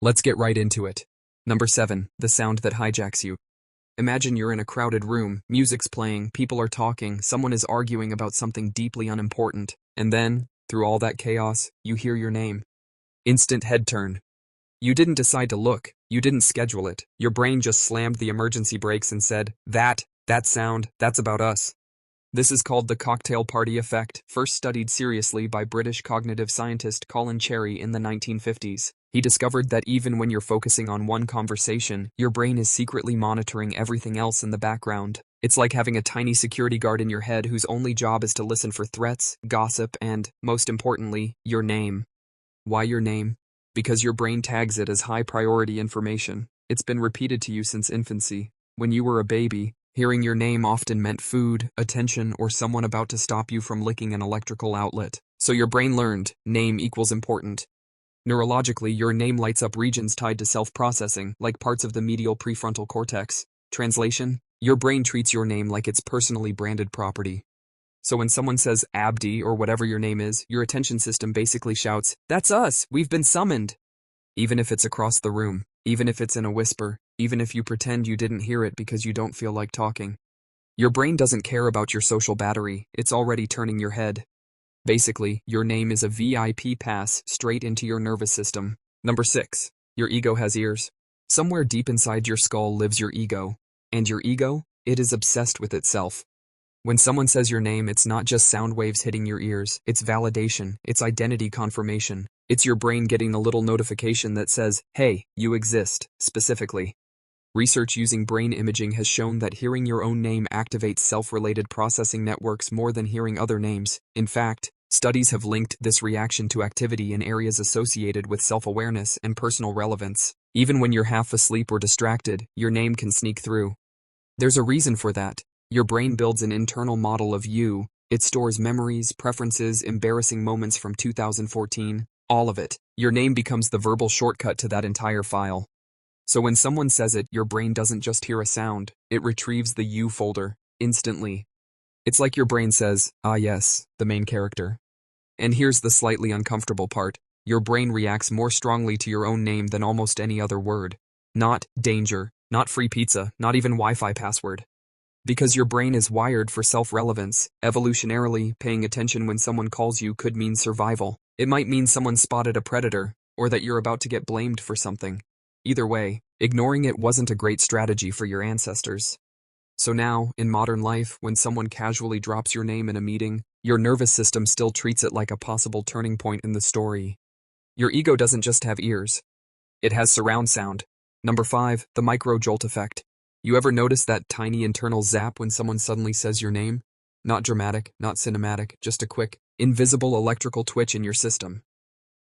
Let's get right into it. Number 7, the sound that hijacks you. Imagine you're in a crowded room, music's playing, people are talking, someone is arguing about something deeply unimportant, and then, through all that chaos, you hear your name. Instant head turn. You didn't decide to look, you didn't schedule it, your brain just slammed the emergency brakes and said, that sound, that's about us. This is called the cocktail party effect, first studied seriously by British cognitive scientist Colin Cherry in the 1950s. He discovered that even when you're focusing on one conversation, your brain is secretly monitoring everything else in the background. It's like having a tiny security guard in your head whose only job is to listen for threats, gossip, and, most importantly, your name. Why your name? Because your brain tags it as high-priority information. It's been repeated to you since infancy. When you were a baby, hearing your name often meant food, attention, or someone about to stop you from licking an electrical outlet. So your brain learned, name equals important. Neurologically, your name lights up regions tied to self-processing, like parts of the medial prefrontal cortex. Translation: your brain treats your name like it's personally branded property. So when someone says Abdi or whatever your name is, your attention system basically shouts, "That's us! We've been summoned!" Even if it's across the room, even if it's in a whisper, even if you pretend you didn't hear it because you don't feel like talking. Your brain doesn't care about your social battery, it's already turning your head. Basically, your name is a VIP pass straight into your nervous system. Number 6. Your ego has ears. Somewhere deep inside your skull lives your ego. And your ego? It is obsessed with itself. When someone says your name, it's not just sound waves hitting your ears, it's validation, it's identity confirmation. It's your brain getting a little notification that says, hey, you exist, specifically. Research using brain imaging has shown that hearing your own name activates self-related processing networks more than hearing other names. In fact, studies have linked this reaction to activity in areas associated with self-awareness and personal relevance. Even when you're half asleep or distracted, your name can sneak through. There's a reason for that. Your brain builds an internal model of you. It stores memories, preferences, embarrassing moments from 2014, all of it. Your name becomes the verbal shortcut to that entire file. So when someone says it, your brain doesn't just hear a sound, it retrieves the you folder, instantly. It's like your brain says, ah yes, the main character. And here's the slightly uncomfortable part. Your brain reacts more strongly to your own name than almost any other word. Not danger, not free pizza, not even Wi-Fi password. Because your brain is wired for self-relevance, evolutionarily, paying attention when someone calls you could mean survival. It might mean someone spotted a predator, or that you're about to get blamed for something. Either way, ignoring it wasn't a great strategy for your ancestors. So now, in modern life, when someone casually drops your name in a meeting, your nervous system still treats it like a possible turning point in the story. Your ego doesn't just have ears. It has surround sound. Number 5, the Micro-Jolt effect. You ever notice that tiny internal zap when someone suddenly says your name? Not dramatic, not cinematic, just a quick, invisible electrical twitch in your system.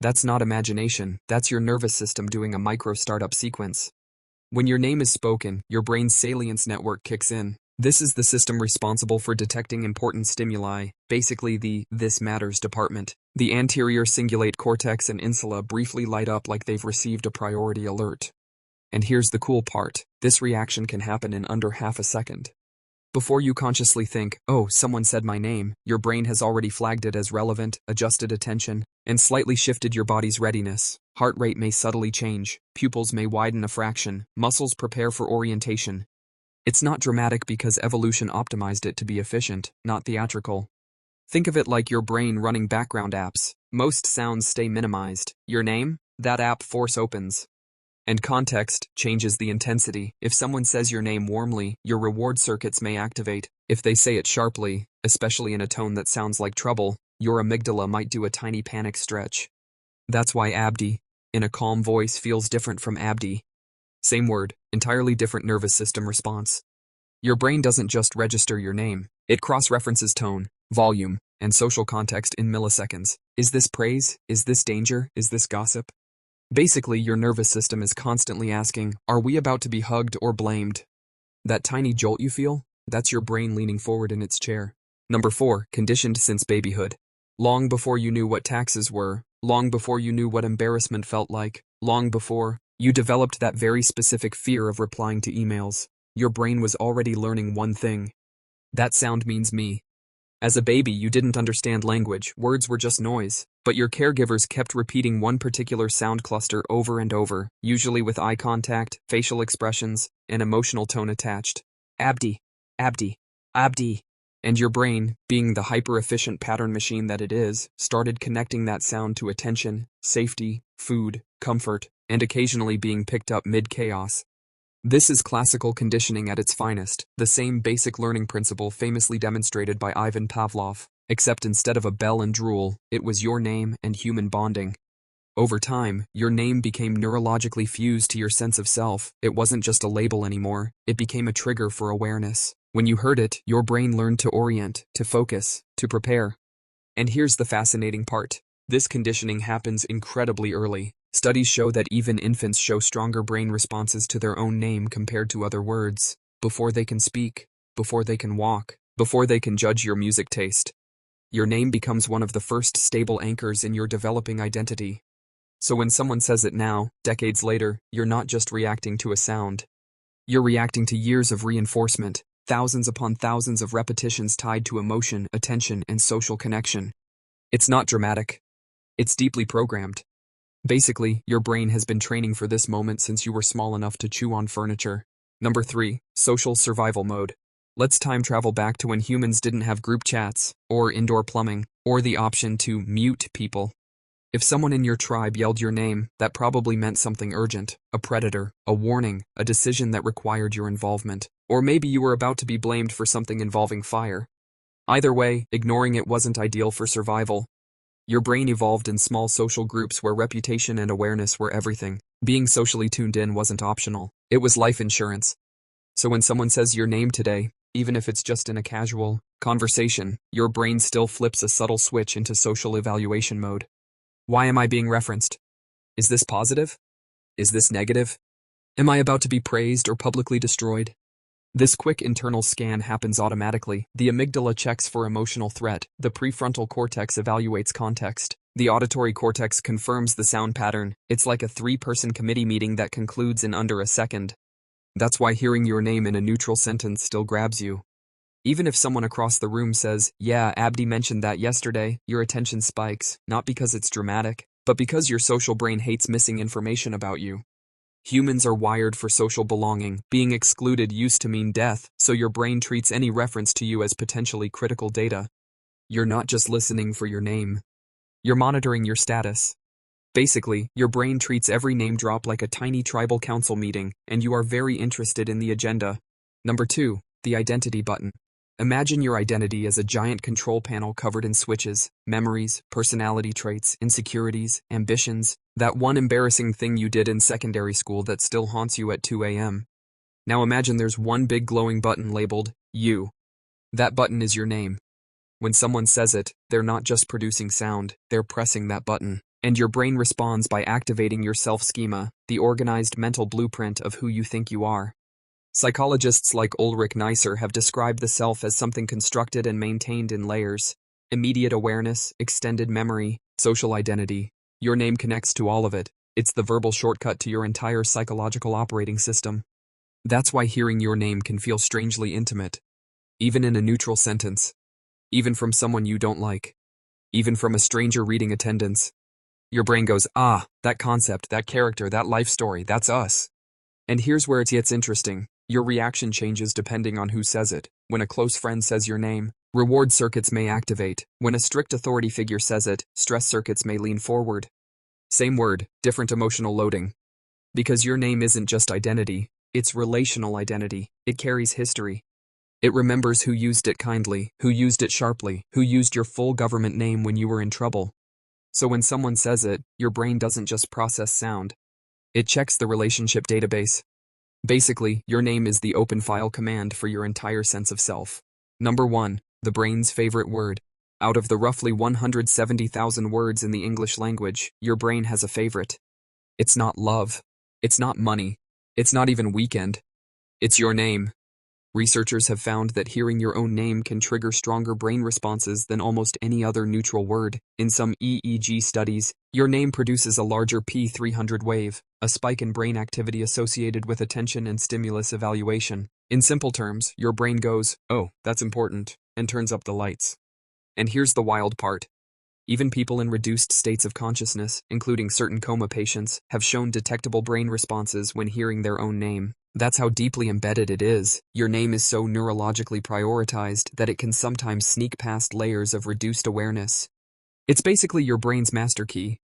That's not imagination, that's your nervous system doing a micro-startup sequence. When your name is spoken, your brain's salience network kicks in. This is the system responsible for detecting important stimuli, basically the "this matters" department. The anterior cingulate cortex and insula briefly light up like they've received a priority alert. And here's the cool part, this reaction can happen in under half a second. Before you consciously think, oh, someone said my name, your brain has already flagged it as relevant, adjusted attention, and slightly shifted your body's readiness. Heart rate may subtly change, pupils may widen a fraction, muscles prepare for orientation. It's not dramatic because evolution optimized it to be efficient, not theatrical. Think of it like your brain running background apps. Most sounds stay minimized. Your name? That app force opens. And context changes the intensity. If someone says your name warmly, your reward circuits may activate. If they say it sharply, especially in a tone that sounds like trouble, your amygdala might do a tiny panic stretch. That's why Abdi, in a calm voice, feels different from Abdi. Same word, entirely different nervous system response. Your brain doesn't just register your name, it cross-references tone, volume, and social context in milliseconds. Is this praise? Is this danger? Is this gossip? Basically, your nervous system is constantly asking, are we about to be hugged or blamed? That tiny jolt you feel? That's your brain leaning forward in its chair. Number 4, conditioned since babyhood. Long before you knew what taxes were, long before you knew what embarrassment felt like, long before you developed that very specific fear of replying to emails, your brain was already learning one thing. That sound means me. As a baby, you didn't understand language, words were just noise, but your caregivers kept repeating one particular sound cluster over and over, usually with eye contact, facial expressions, and emotional tone attached. Abdi, Abdi, Abdi. And your brain, being the hyper-efficient pattern machine that it is, started connecting that sound to attention, safety, food, comfort, and occasionally being picked up mid-chaos. This is classical conditioning at its finest, the same basic learning principle famously demonstrated by Ivan Pavlov, except instead of a bell and drool, it was your name and human bonding. Over time, your name became neurologically fused to your sense of self. It wasn't just a label anymore, it became a trigger for awareness. When you heard it, your brain learned to orient, to focus, to prepare. And here's the fascinating part. This conditioning happens incredibly early. Studies show that even infants show stronger brain responses to their own name compared to other words, before they can speak, before they can walk, before they can judge your music taste. Your name becomes one of the first stable anchors in your developing identity. So when someone says it now, decades later, you're not just reacting to a sound. You're reacting to years of reinforcement, thousands upon thousands of repetitions tied to emotion, attention, and social connection. It's not dramatic. It's deeply programmed. Basically, your brain has been training for this moment since you were small enough to chew on furniture. Number 3, social survival mode. Let's time travel back to when humans didn't have group chats, or indoor plumbing, or the option to mute people. If someone in your tribe yelled your name, that probably meant something urgent, a predator, a warning, a decision that required your involvement, or maybe you were about to be blamed for something involving fire. Either way, ignoring it wasn't ideal for survival. Your brain evolved in small social groups where reputation and awareness were everything. Being socially tuned in wasn't optional. It was life insurance. So when someone says your name today, even if it's just in a casual conversation, your brain still flips a subtle switch into social evaluation mode. Why am I being referenced? Is this positive? Is this negative? Am I about to be praised or publicly destroyed? This quick internal scan happens automatically. The amygdala checks for emotional threat. The prefrontal cortex evaluates context. The auditory cortex confirms the sound pattern. It's like a 3-person committee meeting that concludes in under a second. That's why hearing your name in a neutral sentence still grabs you. Even if someone across the room says, "Yeah, Abdi mentioned that yesterday," your attention spikes, not because it's dramatic, but because your social brain hates missing information about you. Humans are wired for social belonging. Being excluded used to mean death, so your brain treats any reference to you as potentially critical data. You're not just listening for your name. You're monitoring your status. Basically, your brain treats every name drop like a tiny tribal council meeting, and you are very interested in the agenda. Number 2, the identity button. Imagine your identity as a giant control panel covered in switches, memories, personality traits, insecurities, ambitions, that one embarrassing thing you did in secondary school that still haunts you at 2 a.m. Now imagine there's one big glowing button labeled, You. That button is your name. When someone says it, they're not just producing sound, they're pressing that button. And your brain responds by activating your self-schema, the organized mental blueprint of who you think you are. Psychologists like Ulrich Neisser have described the self as something constructed and maintained in layers: immediate awareness, extended memory, social identity. Your name connects to all of it. It's the verbal shortcut to your entire psychological operating system. That's why hearing your name can feel strangely intimate. Even in a neutral sentence. Even from someone you don't like. Even from a stranger reading attendance. Your brain goes, that concept, that character, that life story, that's us. And here's where it gets interesting. Your reaction changes depending on who says it. When a close friend says your name, reward circuits may activate. When a strict authority figure says it, stress circuits may lean forward. Same word, different emotional loading. Because your name isn't just identity, it's relational identity. It carries history. It remembers who used it kindly, who used it sharply, who used your full government name when you were in trouble. So when someone says it, your brain doesn't just process sound. It checks the relationship database. Basically, your name is the open file command for your entire sense of self. Number 1, the brain's favorite word. Out of the roughly 170,000 words in the English language, your brain has a favorite. It's not love. It's not money. It's not even weekend. It's your name. Researchers have found that hearing your own name can trigger stronger brain responses than almost any other neutral word. In some EEG studies, your name produces a larger P300 wave, a spike in brain activity associated with attention and stimulus evaluation. In simple terms, your brain goes, "Oh, that's important," and turns up the lights. And here's the wild part. Even people in reduced states of consciousness, including certain coma patients, have shown detectable brain responses when hearing their own name. That's how deeply embedded it is. Your name is so neurologically prioritized that it can sometimes sneak past layers of reduced awareness. It's basically your brain's master key.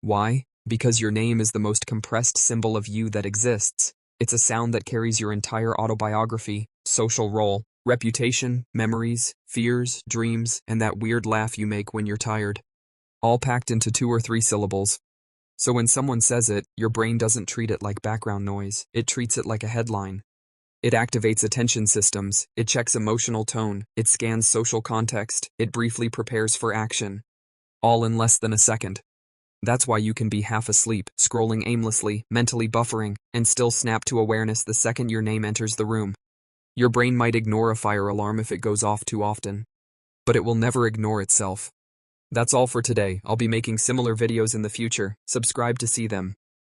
Why? Because your name is the most compressed symbol of you that exists. It's a sound that carries your entire autobiography, social role, reputation, memories, fears, dreams, and that weird laugh you make when you're tired. All packed into 2 or 3 syllables. So when someone says it, your brain doesn't treat it like background noise, it treats it like a headline. It activates attention systems, it checks emotional tone, it scans social context, it briefly prepares for action. All in less than a second. That's why you can be half asleep, scrolling aimlessly, mentally buffering, and still snap to awareness the second your name enters the room. Your brain might ignore a fire alarm if it goes off too often, but it will never ignore itself. That's all for today. I'll be making similar videos in the future. Subscribe to see them.